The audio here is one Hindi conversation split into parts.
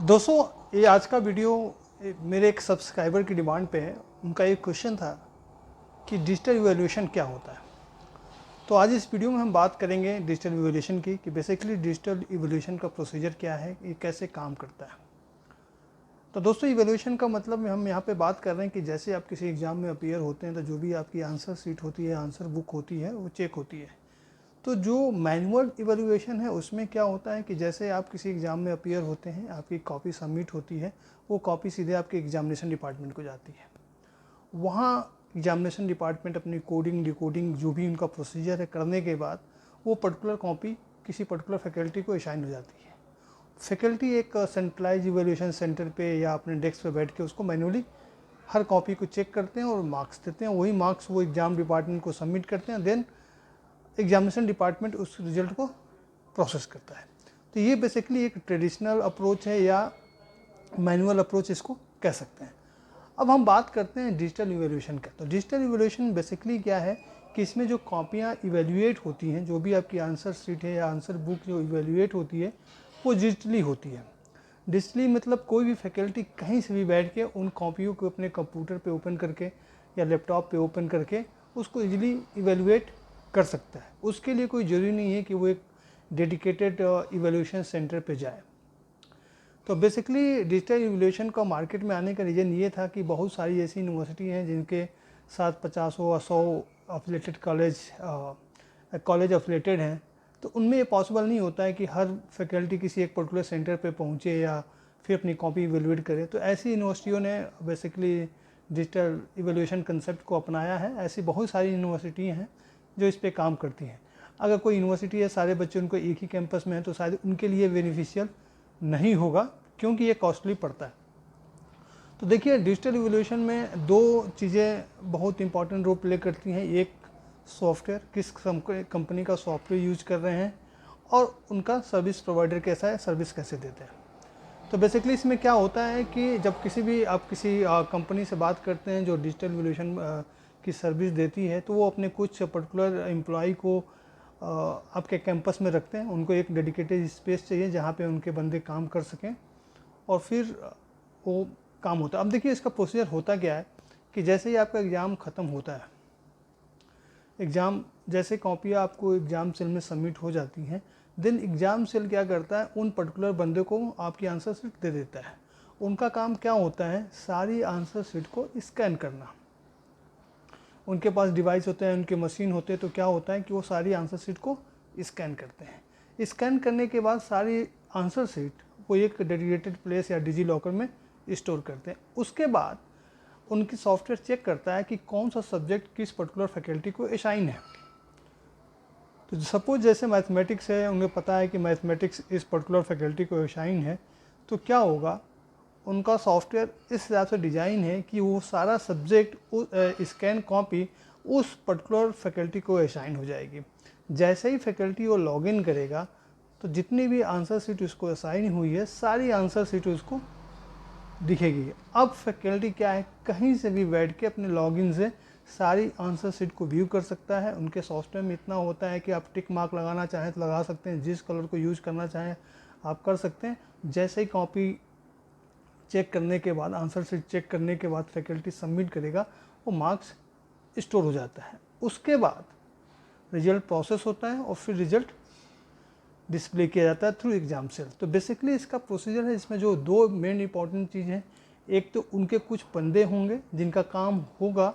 दोस्तों ये आज का वीडियो मेरे एक सब्सक्राइबर की डिमांड पे है। उनका एक क्वेश्चन था कि डिजिटल इवैल्यूएशन क्या होता है। तो आज इस वीडियो में हम बात करेंगे डिजिटल इवैल्यूएशन की कि बेसिकली डिजिटल इवैल्यूएशन का प्रोसीजर क्या है, ये कैसे काम करता है। तो दोस्तों इवैल्यूएशन का मतलब हम यहाँ पे बात कर रहे हैं कि जैसे आप किसी एग्ज़ाम में अपीयर होते हैं तो जो भी आपकी आंसर शीट होती है, आंसर बुक होती है, वो चेक होती है। तो जो मैनुअल इवैल्यूएशन है उसमें क्या होता है कि जैसे आप किसी एग्ज़ाम में अपीयर होते हैं, आपकी कॉपी सबमिट होती है, वो कॉपी सीधे आपके एग्जामिनेशन डिपार्टमेंट को जाती है। वहाँ एग्जामिनेशन डिपार्टमेंट अपनी कोडिंग डिकोडिंग जो भी उनका प्रोसीजर है करने के बाद वो पर्टिकुलर कॉपी किसी पर्टिकुलर फैकल्टी को असाइन हो जाती है। फैकल्टी एक सेंट्रलाइज इवैल्यूएशन सेंटर पे या अपने डेस्क पे बैठ के उसको मैनुअली हर कॉपी को चेक करते हैं और मार्क्स देते हैं। वही मार्क्स वो एग्ज़ाम डिपार्टमेंट को सबमिट करते हैं, देन एग्जामिनेशन डिपार्टमेंट उस रिजल्ट को प्रोसेस करता है। तो ये बेसिकली एक ट्रेडिशनल अप्रोच है या मैनुअल अप्रोच इसको कह सकते हैं। अब हम बात करते हैं डिजिटल इवैल्यूएशन का। तो डिजिटल इवैल्यूएशन बेसिकली क्या है कि इसमें जो कॉपियाँ इवैल्यूएट होती हैं, जो भी आपकी आंसर शीट है या आंसर बुक जो इवैल्यूएट होती है वो डिजिटली होती है। डिजिटली मतलब कोई भी फैकल्टी कहीं से भी बैठ के उन कॉपियों को अपने कंप्यूटर पे ओपन करके या लैपटॉप पे ओपन करके उसको इजीली इवैल्यूएट कर सकता है। उसके लिए कोई ज़रूरी नहीं है कि वो एक डेडिकेटेड इवैल्यूएशन सेंटर पे जाए। तो बेसिकली डिजिटल इवैल्यूएशन का मार्केट में आने का रीज़न ये था कि बहुत सारी ऐसी यूनिवर्सिटी हैं जिनके साथ 50 या 100 अफिलेटेड कॉलेज अफिलेटेड हैं। तो उनमें ये पॉसिबल नहीं होता है कि हर फैकल्टी किसी एक पर्टिकुलर सेंटर पे पहुँचे या फिर अपनी कॉपी इवैल्यूएट करे। तो ऐसी यूनिवर्सिटियों ने बेसिकली डिजिटल इवैल्यूएशन कंसेप्ट को अपनाया है। ऐसी बहुत सारी यूनिवर्सिटी हैं जो इस पे काम करती हैं। अगर कोई यूनिवर्सिटी है सारे बच्चे उनको एक ही कैंपस में हैं तो शायद उनके लिए बेनिफिशियल नहीं होगा, क्योंकि ये कॉस्टली पड़ता है। तो देखिए डिजिटल इवैल्यूएशन में दो चीज़ें बहुत इंपॉर्टेंट रोल प्ले करती हैं। एक सॉफ्टवेयर, किस कंपनी का सॉफ्टवेयर यूज कर रहे हैं, और उनका सर्विस प्रोवाइडर कैसा है, सर्विस कैसे देते हैं। तो बेसिकली इसमें क्या होता है कि जब आप किसी कंपनी से बात करते हैं जो डिजिटल इवैल्यूएशन की सर्विस देती है, तो वो अपने कुछ पर्टिकुलर एम्प्लॉय को आपके कैंपस में रखते हैं। उनको एक डेडिकेटेड स्पेस चाहिए जहाँ पे उनके बंदे काम कर सकें और फिर वो काम होता है। अब देखिए इसका प्रोसीजर होता क्या है कि जैसे ही आपका एग्ज़ाम ख़त्म होता है, एग्ज़ाम जैसे कॉपियाँ आपको एग्ज़ाम सेल में सबमिट हो जाती हैं, देन एग्ज़ाम सेल क्या करता है, उन पर्टिकुलर बंदे को आपकी आंसर शीट दे देता है। उनका काम क्या होता है, सारी आंसर शीट को स्कैन करना। उनके पास डिवाइस होते हैं, उनके मशीन होते हैं, तो क्या होता है कि वो सारी आंसर शीट को स्कैन करते हैं। स्कैन करने के बाद सारी आंसर शीट वो एक डेडिकेटेड प्लेस या डिजी लॉकर में स्टोर करते हैं। उसके बाद उनकी सॉफ्टवेयर चेक करता है कि कौन सा सब्जेक्ट किस पर्टिकुलर फैकल्टी को असाइन है। तो सपोज जैसे मैथमेटिक्स है, उन्हें पता है कि मैथमेटिक्स इस पर्टिकुलर फैकल्टी को असाइन है, तो क्या होगा, उनका सॉफ्टवेयर इस हिसाब से डिज़ाइन है कि वो सारा सब्जेक्ट स्कैन कॉपी उस पर्टिकुलर फैकल्टी को असाइन हो जाएगी। जैसे ही फैकल्टी वो लॉगिन करेगा तो जितनी भी आंसर शीट उसको असाइन हुई है सारी आंसर शीट उसको दिखेगी। अब फैकल्टी क्या है, कहीं से भी बैठ के अपने लॉगिन से सारी आंसर शीट को व्यू कर सकता है। उनके सॉफ्टवेयर में इतना होता है कि आप टिक मार्क लगाना चाहें तो लगा सकते हैं, जिस कलर को यूज करना चाहें आप कर सकते हैं। जैसे ही कॉपी चेक करने के बाद, आंसर शीट चेक करने के बाद फैकल्टी सबमिट करेगा, वो मार्क्स स्टोर हो जाता है। उसके बाद रिजल्ट प्रोसेस होता है और फिर रिजल्ट डिस्प्ले किया जाता है थ्रू एग्जाम सेल। तो बेसिकली इसका प्रोसीजर है, इसमें जो दो मेन इंपॉर्टेंट चीज़ हैं, एक तो उनके कुछ बंदे होंगे जिनका काम होगा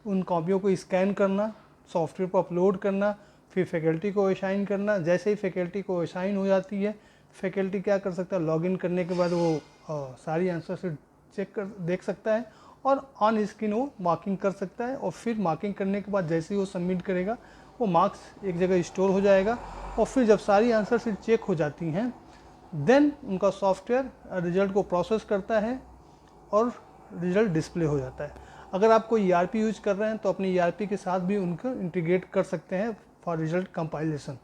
उन कॉपियों को स्कैन करना, सॉफ्टवेयर पर अपलोड करना, फिर फैकल्टी को असाइन करना। जैसे ही फैकल्टी को असाइन हो जाती है, फैकल्टी क्या कर सकता है, लॉगिन करने के बाद वो सारी आंसर शीट चेक कर देख सकता है और ऑन स्क्रीन वो मार्किंग कर सकता है। और फिर मार्किंग करने के बाद जैसे ही वो सबमिट करेगा, वो मार्क्स एक जगह स्टोर हो जाएगा। और फिर जब सारी आंसर शीट चेक हो जाती हैं, देन उनका सॉफ्टवेयर रिजल्ट को प्रोसेस करता है और रिजल्ट डिस्प्ले हो जाता है। अगर आप कोई ERP यूज कर रहे हैं तो अपने ERP के साथ भी उनको इंटीग्रेट कर सकते हैं फॉर रिजल्ट कंपाइलेशन।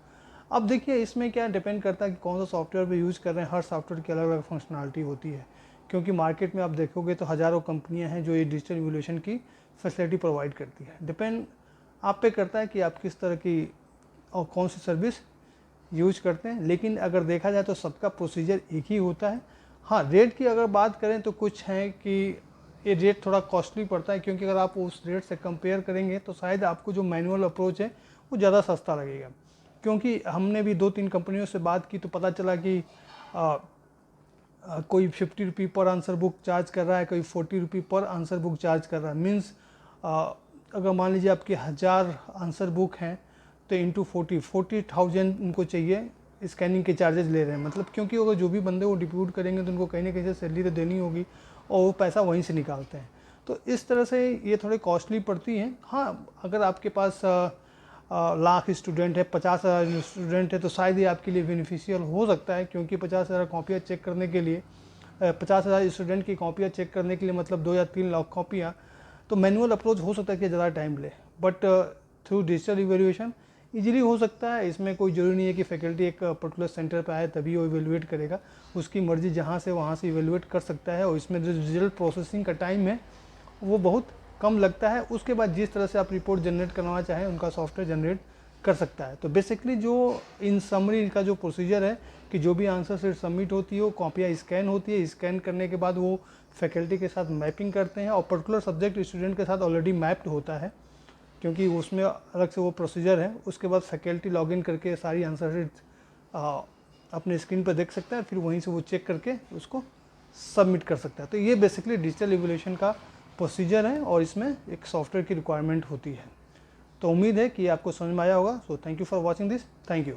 अब देखिए इसमें क्या डिपेंड करता है कि कौन सा सॉफ्टवेयर भी यूज़ कर रहे हैं। हर सॉफ्टवेयर की अलग अलग फंक्शनलिटी होती है, क्योंकि मार्केट में आप देखोगे तो हज़ारों कंपनियां हैं जो ये डिजिटल इवैल्यूएशन की फैसिलिटी प्रोवाइड करती है। डिपेंड आप पे करता है कि आप किस तरह की और कौन सी सर्विस यूज करते हैं। लेकिन अगर देखा जाए तो सबका प्रोसीजर एक ही होता है। हाँ, रेट की अगर बात करें तो कुछ है कि ये रेट थोड़ा कॉस्टली पड़ता है, क्योंकि अगर आप उस रेट से कंपेयर करेंगे तो शायद आपको जो मैनुअल अप्रोच है वो ज़्यादा सस्ता लगेगा। क्योंकि हमने भी 2-3 कंपनियों से बात की तो पता चला कि कोई 50 रुपये पर आंसर बुक चार्ज कर रहा है, कोई 40 रुपये पर आंसर बुक चार्ज कर रहा है। मीन्स अगर मान लीजिए आपके 1000 आंसर बुक हैं तो इंटू 40,000 उनको चाहिए स्कैनिंग के चार्जेस ले रहे हैं। मतलब क्योंकि अगर जो भी बंदे वो डिप्यूट करेंगे तो उनको कहीं ना कहीं से सैलरी तो देनी होगी और वो पैसा वहीं से निकालते हैं। तो इस तरह से ये थोड़े कॉस्टली पड़ती हैं। हाँ, अगर आपके पास लाख स्टूडेंट है, 50,000 स्टूडेंट है तो शायद ये आपके लिए बेनिफिशियल हो सकता है, क्योंकि 50,000 कॉपियाँ चेक करने के लिए 50,000 स्टूडेंट की कॉपियाँ चेक करने के लिए मतलब 2 या 3 लाख कॉपियाँ, तो मैनुअल अप्रोच हो सकता है कि ज़्यादा टाइम ले, but through digital evaluation easily हो सकता है। इसमें कोई ज़रूरी नहीं है कि फैकल्टी एक पर्टिकुलर सेंटर पर आए तभी वो इवैल्यूएट करेगा, उसकी मर्ज़ी जहाँ से वहाँ से इवैल्यूएट कर सकता है। और इसमें जो रिजल्ट प्रोसेसिंग का टाइम है वो बहुत कम लगता है। उसके बाद जिस तरह से आप रिपोर्ट जनरेट करना चाहें उनका सॉफ्टवेयर जनरेट कर सकता है। तो बेसिकली जो इन समरी का जो प्रोसीजर है कि जो भी आंसर शीट सबमिट होती है वो कॉपियाँ स्कैन होती है, स्कैन करने के बाद वो फैकल्टी के साथ मैपिंग करते हैं और पर्टिकुलर सब्जेक्ट स्टूडेंट के साथ ऑलरेडी मैप्ड होता है, क्योंकि उसमें अलग से वो प्रोसीजर है। उसके बाद फैकल्टी लॉगिन करके सारी आंसर शीट अपने स्क्रीन पर देख सकता है, फिर वहीं से वो चेक करके उसको सबमिट कर सकता है। तो ये बेसिकली डिजिटल इवैल्यूएशन का प्रोसीजर है और इसमें एक सॉफ्टवेयर की रिक्वायरमेंट होती है। तो उम्मीद है कि आपको समझ में आया होगा। So thank you for watching this. Thank you.